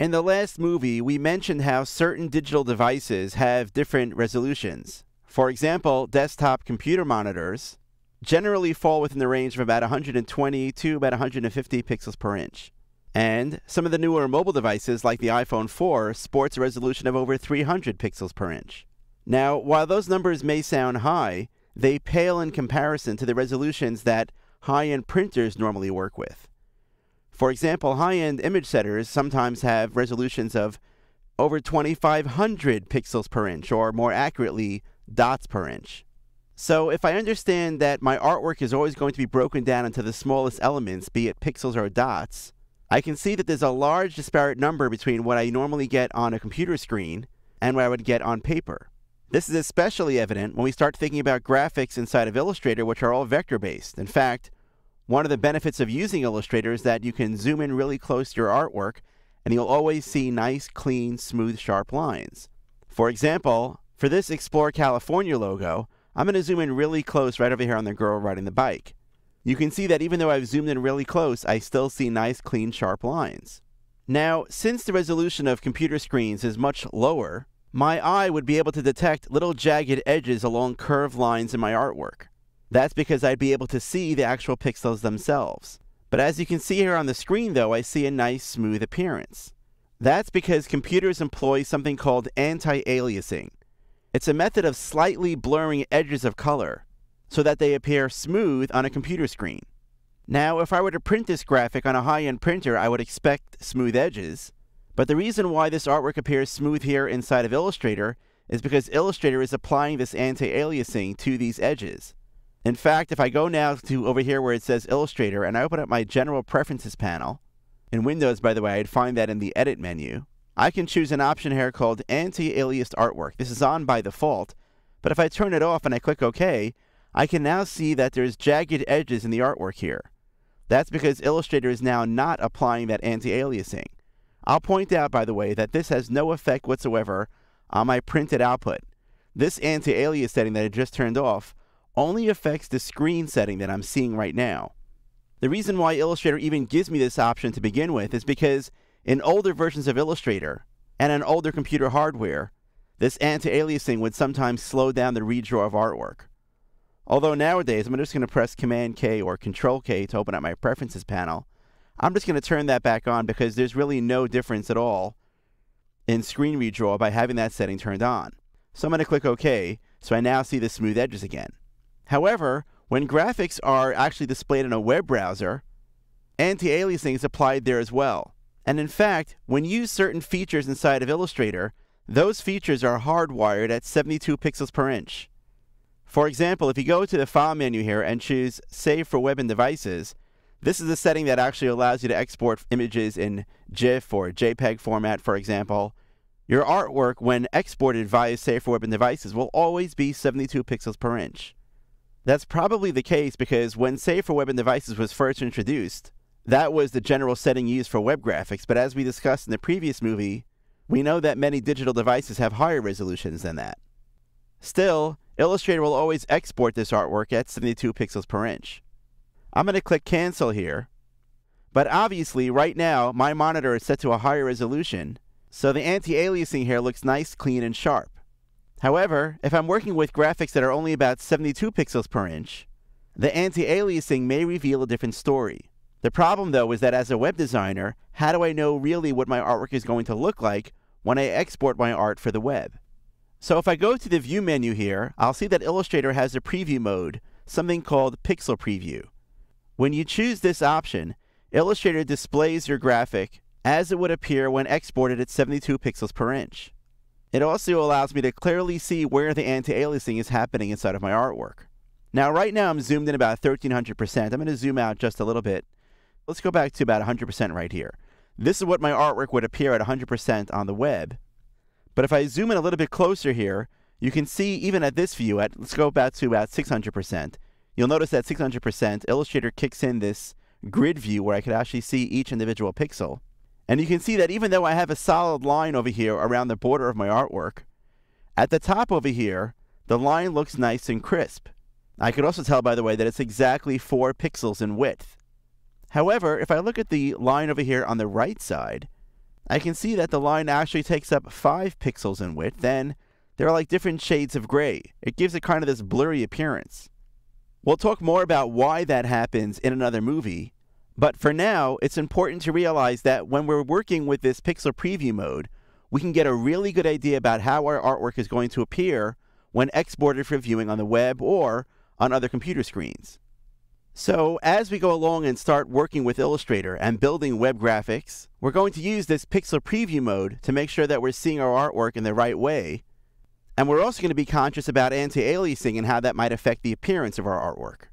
In the last movie, we mentioned how certain digital devices have different resolutions. For example, desktop computer monitors generally fall within the range of about 120 to about 150 pixels per inch. And some of the newer mobile devices, like the iPhone 4, sports a resolution of over 300 pixels per inch. Now, while those numbers may sound high, they pale in comparison to the resolutions that high-end printers normally work with. For example, high-end image setters sometimes have resolutions of over 2,500 pixels per inch, or more accurately, dots per inch. So if I understand that my artwork is always going to be broken down into the smallest elements, be it pixels or dots, I can see that there's a large disparate number between what I normally get on a computer screen and what I would get on paper. This is especially evident when we start thinking about graphics inside of Illustrator, which are all vector-based. In fact, one of the benefits of using Illustrator is that you can zoom in really close to your artwork, and you'll always see nice, clean, smooth, sharp lines. For example, for this Explore California logo, I'm going to zoom in really close right over here on the girl riding the bike. You can see that even though I've zoomed in really close, I still see nice, clean, sharp lines. Now, since the resolution of computer screens is much lower, my eye would be able to detect little jagged edges along curved lines in my artwork. That's because I'd be able to see the actual pixels themselves. But as you can see here on the screen, though, I see a nice, smooth appearance. That's because computers employ something called anti-aliasing. It's a method of slightly blurring edges of color so that they appear smooth on a computer screen. Now, if I were to print this graphic on a high-end printer, I would expect smooth edges. But the reason why this artwork appears smooth here inside of Illustrator is because Illustrator is applying this anti-aliasing to these edges. In fact, if I go now to over here where it says Illustrator and I open up my General Preferences panel, in Windows, by the way, I'd find that in the Edit menu, I can choose an option here called Anti-Aliased Artwork. This is on by default, but if I turn it off and I click OK, I can now see that there's jagged edges in the artwork here. That's because Illustrator is now not applying that anti-aliasing. I'll point out, by the way, that this has no effect whatsoever on my printed output. This anti-alias setting that I just turned off only affects the screen setting that I'm seeing right now. The reason why Illustrator even gives me this option to begin with is because in older versions of Illustrator and on older computer hardware, this anti-aliasing would sometimes slow down the redraw of artwork. Although nowadays, I'm just going to press Command-K or Control-K to open up my Preferences panel. I'm just going to turn that back on because there's really no difference at all in screen redraw by having that setting turned on. So I'm going to click OK, so I now see the smooth edges again. However, when graphics are actually displayed in a web browser, anti-aliasing is applied there as well. And in fact, when you use certain features inside of Illustrator, those features are hardwired at 72 pixels per inch. For example, if you go to the File menu here and choose Save for Web and Devices, this is a setting that actually allows you to export images in GIF or JPEG format, for example. Your artwork, when exported via Save for Web and Devices, will always be 72 pixels per inch. That's probably the case because when Save for Web and Devices was first introduced, that was the general setting used for web graphics, but as we discussed in the previous movie, we know that many digital devices have higher resolutions than that. Still, Illustrator will always export this artwork at 72 pixels per inch. I'm going to click Cancel here, but obviously right now my monitor is set to a higher resolution, so the anti-aliasing here looks nice, clean, and sharp. However, if I'm working with graphics that are only about 72 pixels per inch, the anti-aliasing may reveal a different story. The problem, though, is that as a web designer, how do I know really what my artwork is going to look like when I export my art for the web? So if I go to the View menu here, I'll see that Illustrator has a preview mode, something called Pixel Preview. When you choose this option, Illustrator displays your graphic as it would appear when exported at 72 pixels per inch. It also allows me to clearly see where the anti-aliasing is happening inside of my artwork. Now, right now I'm zoomed in about 1300%. I'm going to zoom out just a little bit. Let's go back to about 100% right here. This is what my artwork would appear at 100% on the web. But if I zoom in a little bit closer here, you can see even at this view, let's go back to about 600%. You'll notice that 600%, Illustrator kicks in this grid view where I could actually see each individual pixel. And you can see that even though I have a solid line over here around the border of my artwork, at the top over here, the line looks nice and crisp. I could also tell, by the way, that it's exactly 4 pixels in width. However, if I look at the line over here on the right side, I can see that the line actually takes up 5 pixels in width, and they're like different shades of gray. It gives it kind of this blurry appearance. We'll talk more about why that happens in another movie, but for now, it's important to realize that when we're working with this pixel preview mode, we can get a really good idea about how our artwork is going to appear when exported for viewing on the web or on other computer screens. So as we go along and start working with Illustrator and building web graphics, we're going to use this pixel preview mode to make sure that we're seeing our artwork in the right way. And we're also going to be conscious about anti-aliasing and how that might affect the appearance of our artwork.